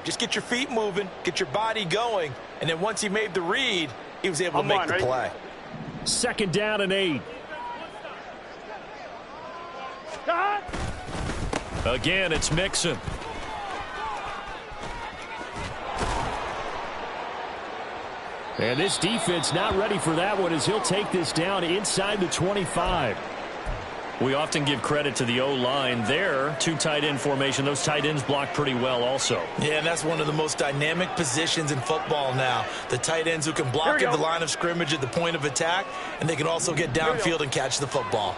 Just get your feet moving, get your body going, and then once he made the read, he was able to make the play. 2nd down and 8. Again, it's Mixon. And this defense not ready for that one as he'll take this down inside the 25. We often give credit to the O-line there. 2 tight end formation. Those tight ends block pretty well also. Yeah, and that's one of the most dynamic positions in football now. The tight ends who can block at the line of scrimmage at the point of attack, and they can also get downfield and catch the football.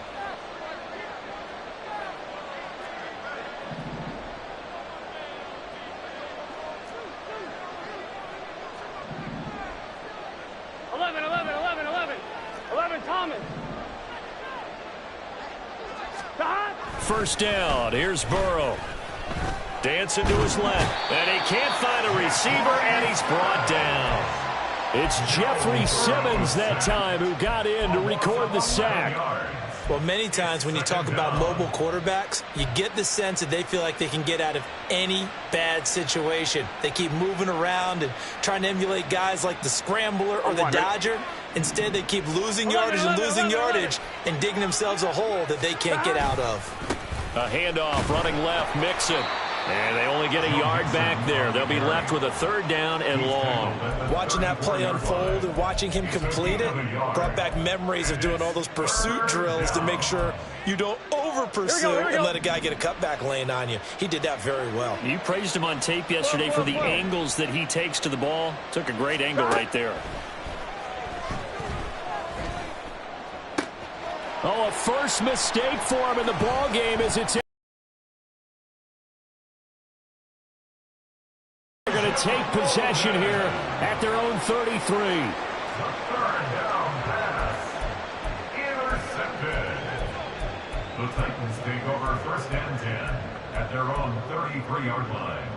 First down. Here's Burrow. Dancing to his left. And he can't find a receiver, and he's brought down. It's Jeffrey Simmons that time who got in to record the sack. Well, many times when you talk about mobile quarterbacks, you get the sense that they feel like they can get out of any bad situation. They keep moving around and trying to emulate guys like the Scrambler or the Dodger. Instead, they keep losing yardage and losing yardage and digging themselves a hole that they can't get out of. A handoff, running left, Mixon. And they only get a yard back there. They'll be left with a 3rd down and long. Watching that play unfold and watching him complete it brought back memories of doing all those pursuit drills to make sure you don't over-pursue and let a guy get a cutback lane on you. He did that very well. You praised him on tape yesterday for the angles that he takes to the ball. Took a great angle right there. Oh, a first mistake for him in the ball game as it's they're going to take possession here at their own 33. The 3rd down pass. Intercepted. The Titans take over 1st and 10 at their own 33-yard line.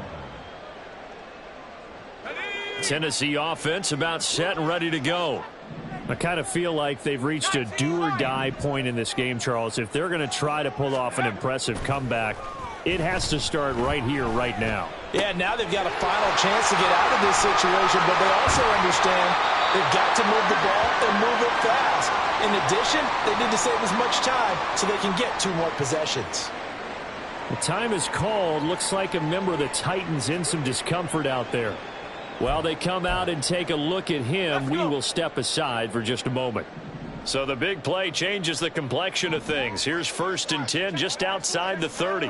Tennessee offense about set and ready to go. I kind of feel like they've reached a do-or-die point in this game, Charles. If they're going to try to pull off an impressive comeback, it has to start right here, right now. Yeah, now they've got a final chance to get out of this situation, but they also understand they've got to move the ball and move it fast. In addition, they need to save as much time so they can get 2 more possessions. The time is called. Looks like a member of the Titans in some discomfort out there. While they come out and take a look at him, we will step aside for just a moment. So the big play changes the complexion of things. Here's 1st and 10 just outside the 30.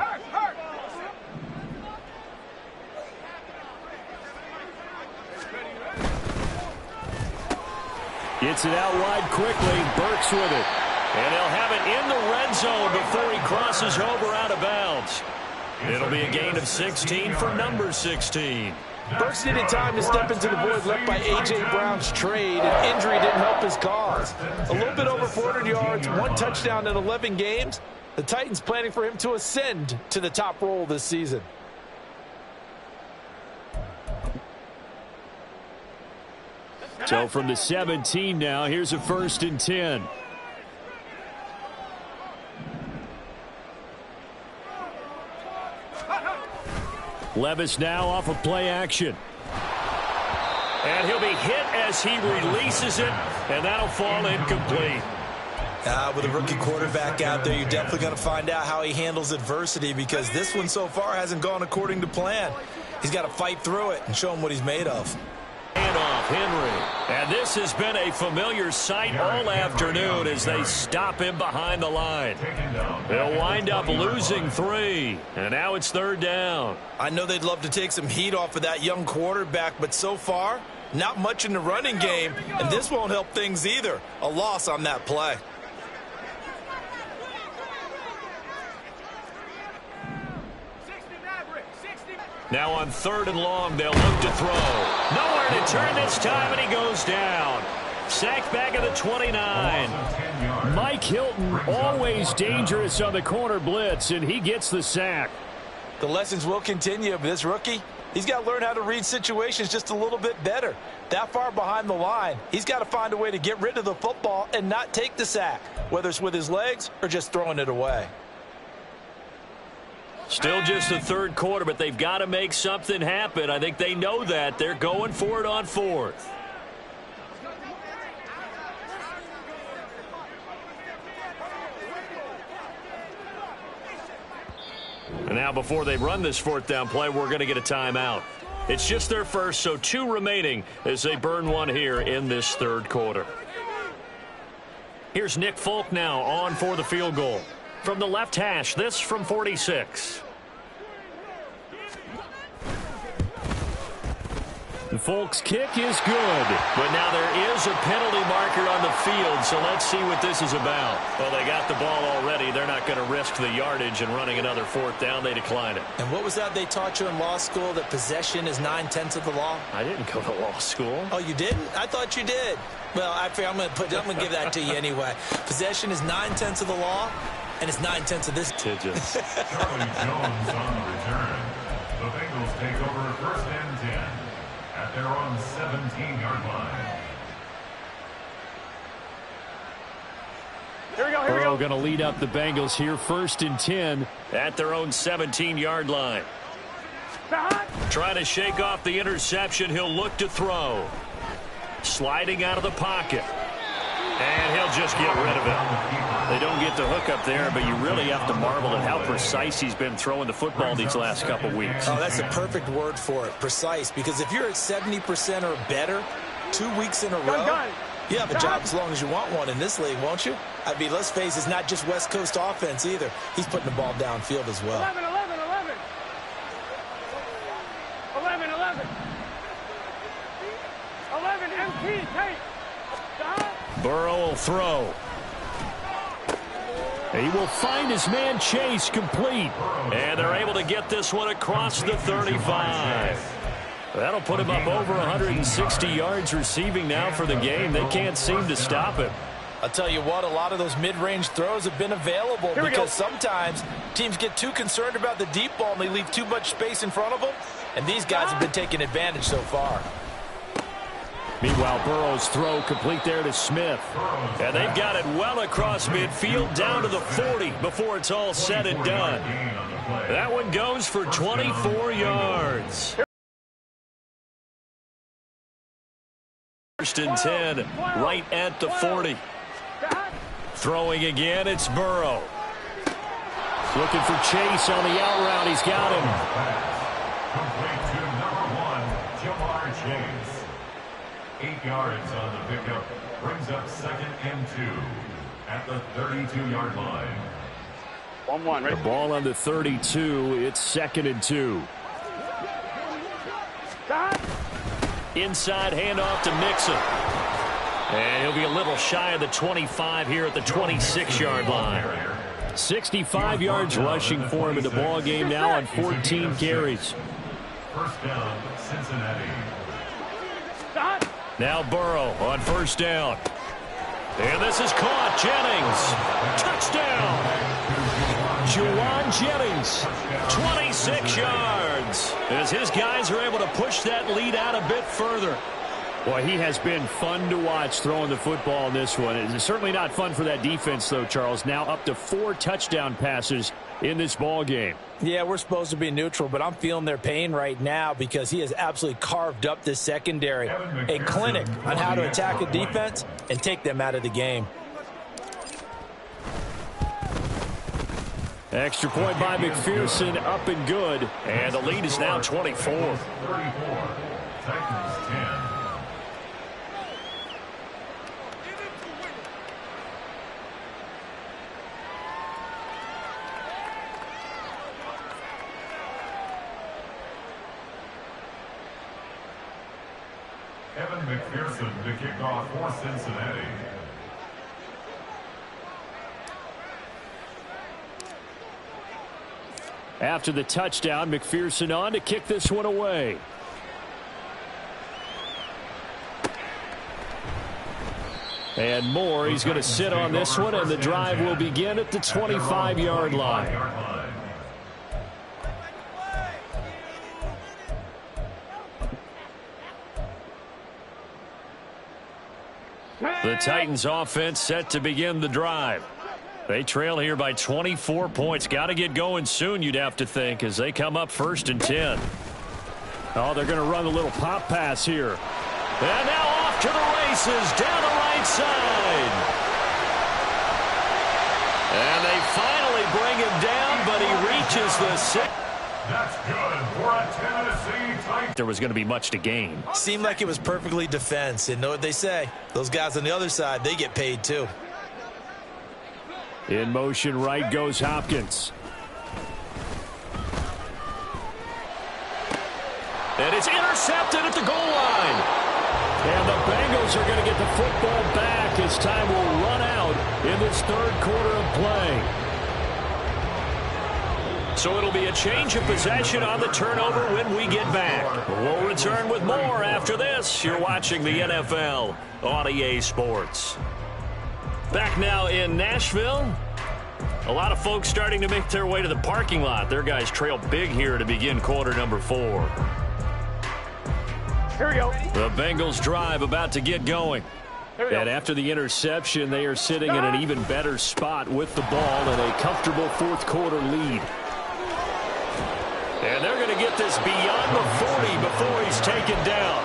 Gets it out wide quickly. Burks with it. And he'll have it in the red zone before he crosses over out of bounds. It'll be a gain of 16 for number 16. Burks needed time to step into the void left by A.J. Brown's trade, and injury didn't help his cause. A little bit over 400 yards, 1 touchdown in 11 games. The Titans planning for him to ascend to the top role this season. So from the 17 now, here's a 1st and 10. Levis now off of play action. And he'll be hit as he releases it, and that'll fall incomplete. With a rookie quarterback out there, you're definitely going to find out how he handles adversity, because this one so far hasn't gone according to plan. He's got to fight through it and show him what he's made of. Handoff, Henry. And this has been a familiar sight all afternoon as they stop him behind the line. They'll wind up losing 3. And now it's 3rd down. I know they'd love to take some heat off of that young quarterback, but so far, not much in the running game, and this won't help things either. A loss on that play. Now on 3rd and long, they'll look to throw. Nowhere to turn this time, and he goes down. Sacked back at the 29. Mike Hilton, always dangerous on the corner blitz, and he gets the sack. The lessons will continue, but this rookie, he's got to learn how to read situations just a little bit better. That far behind the line, he's got to find a way to get rid of the football and not take the sack, whether it's with his legs or just throwing it away. Still just the third quarter, but they've got to make something happen. I think they know that. They're going for it on fourth. And now before they run this fourth down play, we're going to get a timeout. It's just their first, so 2 remaining as they burn one here in this third quarter. Here's Nick Folk now on for the field goal. From the left hash, this from 46. The Folk's kick is good. But now there is a penalty marker on the field, so let's see what this is about. Well, they got the ball already. They're not going to risk the yardage and running another fourth down. They decline it. And what was that they taught you in law school, that possession is 9/10 of the law? I didn't go to law school. Oh, you didn't? I thought you did. Well, I'm going to give that to you anyway. Possession is 9/10 of the law, and it's 9/10 of this. Tidgets. Charlie Jones on the return. The Bengals take over first and 10 at their own 17-yard line. Here we go. Burrow going to lead up the Bengals here, first and 10 at their own 17-yard line. Trying to shake off the interception. He'll look to throw. Sliding out of the pocket. And he'll just get rid of it. They don't get the hook up there, but you really have to marvel at how precise he's been throwing the football these last couple weeks. Oh, that's a perfect word for it, precise. Because if you're at 70% or better 2 weeks in a row, you have a job as long as you want one in this league, won't you? I mean, let's face it, it's not just West Coast offense either. He's putting the ball downfield as well. 11. 11, MT, take. Burrow will throw. He will find his man Chase complete. And they're able to get this one across the 35. That'll put him up over 160 yards receiving now for the game. They can't seem to stop it. I'll tell you what, a lot of those mid-range throws have been available because sometimes teams get too concerned about the deep ball and they leave too much space in front of them. And these guys have been taking advantage so far. Meanwhile, Burrow's throw complete there to Smith. And they've got it well across midfield down to the 40 before it's all said and done. That one goes for 24 yards. First and 10, right at the 40. Throwing again, it's Burrow. Looking for Chase on the out route. He's got him. Complete to number 1, Jamar Chase. 8 yards on the pickup. Brings up 2nd and 2 at the 32-yard line. 1-1, right? The ball on the 32. It's 2nd and 2. Inside handoff to Mixon. And he'll be a little shy of the 25 here at the 26-yard line. 65 yards rushing for him in the ball game now on 14 carries. First down, Cincinnati. Now Burrow on first down. And this is caught. Jennings. Touchdown. Juwan Jennings. 26 yards. As his guys are able to push that lead out a bit further. Boy, he has been fun to watch throwing the football in this one. It's certainly not fun for that defense, though, Charles. Now up to 4 touchdown passes in this ball game. Yeah, we're supposed to be neutral, but I'm feeling their pain right now because he has absolutely carved up this secondary. A clinic on how to attack a defense and take them out of the game. Extra point by McPherson, up and good. And the lead is now 24. 34. Titans 10. Evan McPherson to kick off for Cincinnati. After the touchdown, McPherson on to kick this one away. And Moore, he's going to sit on this one, and the drive will begin at the 25-yard line. The Titans offense set to begin the drive. They trail here by 24 points. Got to get going soon, you'd have to think, as they come up 1st and 10. Oh, they're going to run a little pop pass here. And now off to the races down the right side. And they finally bring him down, but he reaches the 6. That's good for a Tennessee Titan. There was going to be much to gain. Seemed like it was perfectly defense. And know what they say. Those guys on the other side, they get paid too. In motion right goes Hopkins. And it's intercepted at the goal line. And the Bengals are going to get the football back as time will run out in this 3rd quarter of play. So it'll be a change of possession on the turnover when we get back. We'll return with more after this. You're watching the NFL on EA Sports. Back now in Nashville. A lot of folks starting to make their way to the parking lot. Their guys trail big here to begin quarter number 4. Here we go. The Bengals drive about to get going. And after the interception, they are sitting in an even better spot with the ball and a comfortable 4th quarter lead. And they're going to get this beyond the 40 before he's taken down.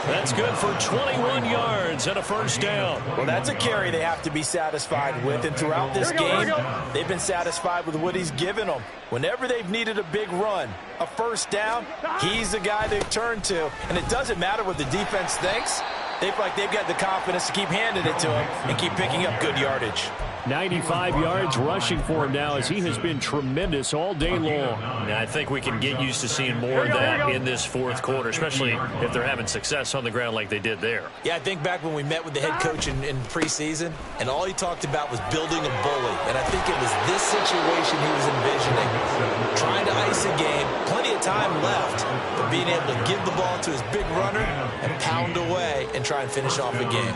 That's good for 21 yards and a 1st down. Well, that's a carry they have to be satisfied with. And throughout this game, they've been satisfied with what he's given them. Whenever they've needed a big run, a 1st down, he's the guy they've turned to. And it doesn't matter what the defense thinks. They feel like they've got the confidence to keep handing it to him and keep picking up good yardage. 95 yards rushing for him now as he has been tremendous all day long. And I think we can get used to seeing more of that in this 4th quarter, especially if they're having success on the ground like they did there. Yeah, I think back when we met with the head coach in preseason, and all he talked about was building a bully. And I think it was this situation he was envisioning. Trying to ice a game, plenty of time left, but being able to give the ball to his big runner and pound away and try and finish off a game.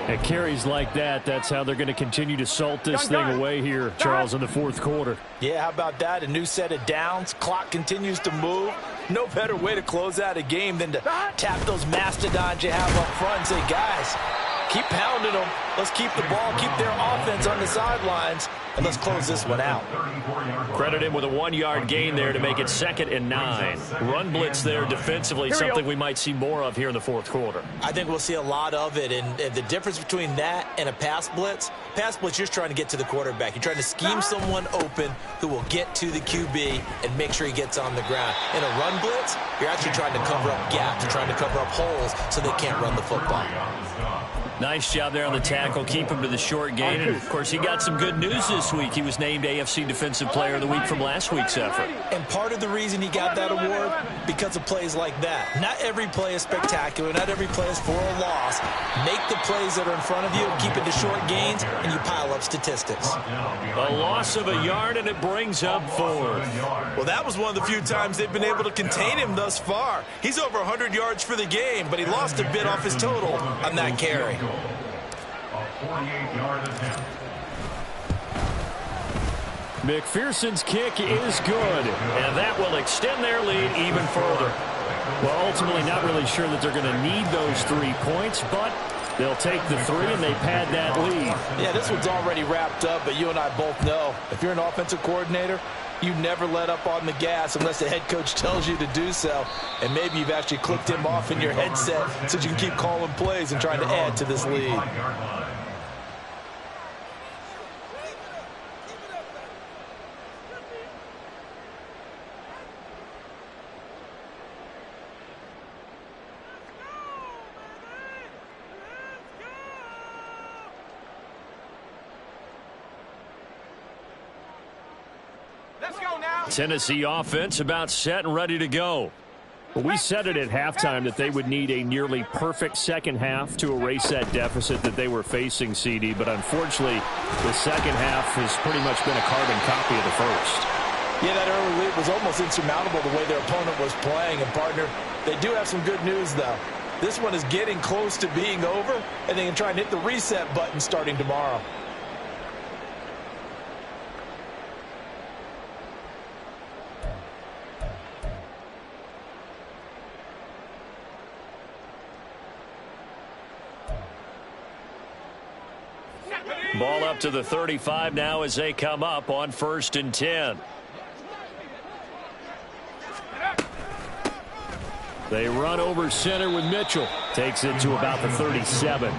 At carries like that, that's how they're going to continue to salt this thing away here, Charles, in the 4th quarter. Yeah, how about that? A new set of downs. Clock continues to move. No better way to close out a game than to tap those mastodons you have up front and say, guys, keep pounding them. Let's keep the ball, keep their offense on the sidelines, and let's close this one out. Credit him with a 1-yard gain there to make it 2nd and 9. Run blitz there defensively, something we might see more of here in the 4th quarter. I think we'll see a lot of it, and the difference between that and a pass blitz, you're just trying to get to the quarterback. You're trying to scheme someone open who will get to the QB and make sure he gets on the ground. In a run blitz, you're actually trying to cover up gaps, you're trying to cover up holes so they can't run the football. Nice job there on the tackle. Keep him to the short gain. And, of course, he got some good news this week. He was named AFC Defensive Player of the Week from last week's effort. And part of the reason he got that award, because of plays like that. Not every play is spectacular. Not every play is for a loss. Make the plays that are in front of you, keep it to short gains, and you pile up statistics. A loss of a yard, and it brings up 4th. Well, that was one of the few times they've been able to contain him thus far. He's over 100 yards for the game, but he lost a bit off his total on that carry. A 48-yard attempt. McPherson's kick is good, and that will extend their lead even further. Well, ultimately not really sure that they're going to need those 3 points, but they'll take the 3 and they pad that lead. Yeah, this one's already wrapped up, but you and I both know if you're an offensive coordinator, you never let up on the gas unless the head coach tells you to do so. And maybe you've actually clicked him off in your headset so you can keep calling plays and trying to add to this lead. Tennessee offense about set and ready to go. We said it at halftime that they would need a nearly perfect second half to erase that deficit that they were facing, CD, but unfortunately the second half has pretty much been a carbon copy of the first. Yeah, that early lead was almost insurmountable the way their opponent was playing. And, partner, they do have some good news, though. This one is getting close to being over, and they can try and hit the reset button starting tomorrow. Ball up to the 35 now as they come up on 1st and 10. They run over center with Mitchell. Takes it to about the 37.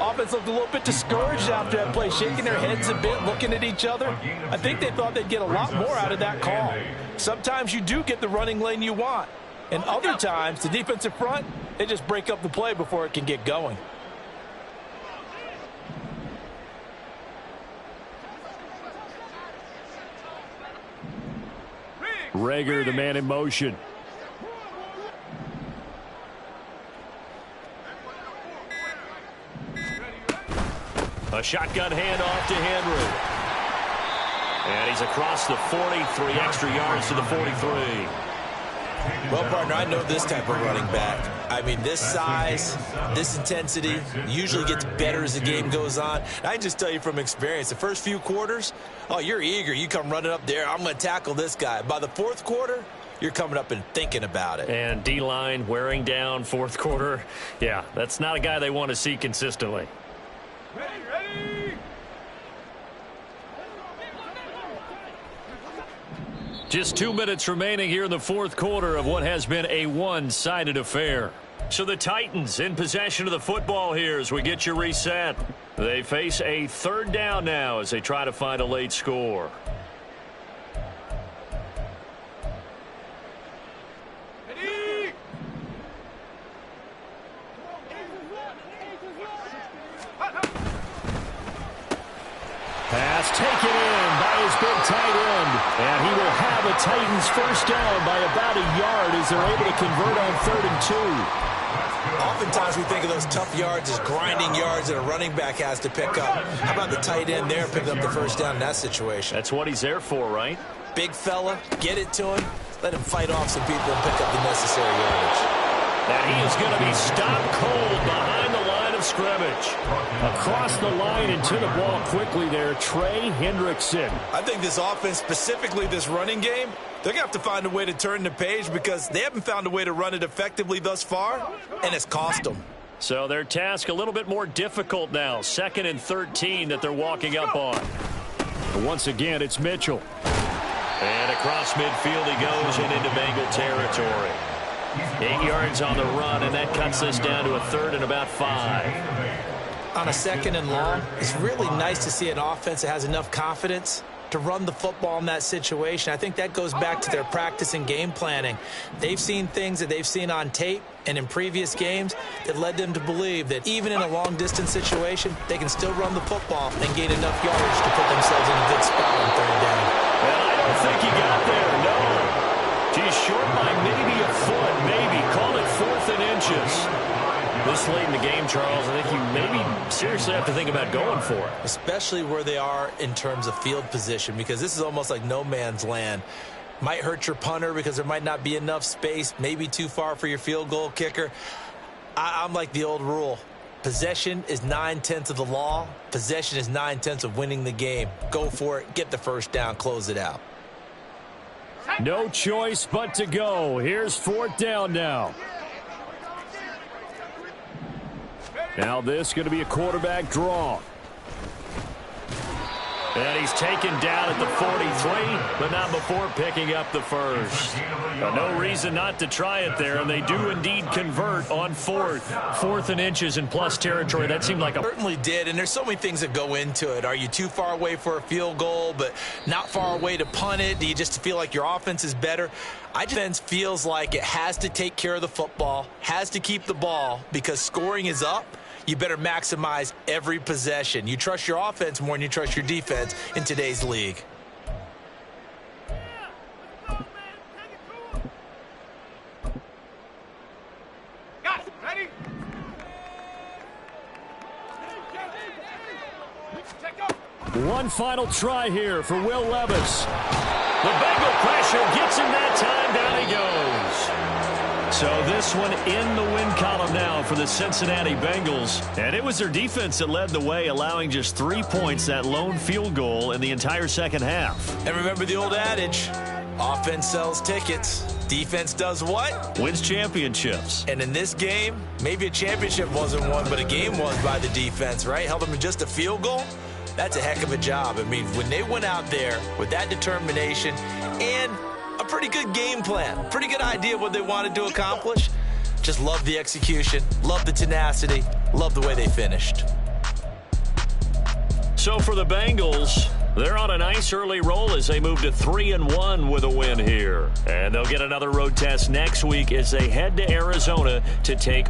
Offense looked a little bit discouraged after that play, shaking their heads a bit, looking at each other. I think they thought they'd get a lot more out of that call. Sometimes you do get the running lane you want. And other times, the defensive front, they just break up the play before it can get going. Rager, the man in motion. A shotgun handoff to Henry. And he's across the 40, 3 extra yards to the 43. Well, partner, I know this type of running back. I mean, this size, this intensity usually gets better as the game goes on. And I just tell you from experience, the first few quarters, oh, you're eager. You come running up there, I'm going to tackle this guy. By the 4th quarter, you're coming up and thinking about it. And D-line wearing down 4th quarter. Yeah, that's not a guy they want to see consistently. Just 2 minutes remaining here in the 4th quarter of what has been a one-sided affair. So the Titans in possession of the football here as we get you reset. They face a 3rd down now as they try to find a late score. Pass taken in by his big tight end. And he will have a Titans 1st down by about a yard as they're able to convert on 3rd and 2. Oftentimes we think of those tough yards as grinding yards that a running back has to pick up. How about the tight end there picking up the 1st down in that situation? That's what he's there for, right? Big fella, get it to him, let him fight off some people and pick up the necessary yardage. And he is going to be stopped cold behind the line of scrimmage. Across the line and to the ball quickly there, Trey Hendrickson. I think this offense, specifically this running game, they're going to have to find a way to turn the page because they haven't found a way to run it effectively thus far, and it's cost them. So their task a little bit more difficult now. 2nd and 13 that they're walking up on. Once again, it's Mitchell. And across midfield he goes and into Bengal territory. 8 yards on the run, and that cuts this down to a 3rd and about 5. On a 2nd and long, it's really nice to see an offense that has enough confidence to run the football in that situation. I think that goes back to their practice and game planning. They've seen things that they've seen on tape and in previous games that led them to believe that even in a long-distance situation, they can still run the football and gain enough yardage to put themselves in a good spot on 3rd down. Well, I don't think he got there, no. He's short by maybe a foot, maybe. Call it 4th and inches. This late in the game, Charles, I think you maybe seriously have to think about going for it. Especially where they are in terms of field position, because this is almost like no man's land. Might hurt your punter because there might not be enough space, maybe too far for your field goal kicker. I'm like the old rule. Possession is 9/10 of the law. Possession is 9/10 of winning the game. Go for it, get the 1st down, close it out. No choice but to go. Here's 4th down now. Now this going to be a quarterback draw. And he's taken down at the 43, but not before picking up the 1st. No reason not to try it there, and they do indeed convert on 4th. 4th and inches in plus territory. That seemed like a... Certainly did, and there's so many things that go into it. Are you too far away for a field goal, but not far away to punt it? Do you just feel like your offense is better? I just feels like it has to take care of the football, has to keep the ball, because scoring is up. You better maximize every possession. You trust your offense more than you trust your defense in today's league. Ready? One final try here for Will Levis. The Bengal pressure gets him that time. Down he goes. So this one in the win column now for the Cincinnati Bengals. And it was their defense that led the way, allowing just 3 points, that lone field goal in the entire second half. And remember the old adage, Offense sells tickets. Defense does what? Wins championships. And in this game, maybe a championship wasn't won, but a game won by the defense, right? Held them to just a field goal. That's a heck of a job. I mean, when they went out there with that determination and a pretty good game plan, pretty good idea of what they wanted to accomplish, just love the execution, love the tenacity, love the way they finished. So for the Bengals, they're on a nice early roll as they move to 3-1 with a win here. And they'll get another road test next week as they head to Arizona to take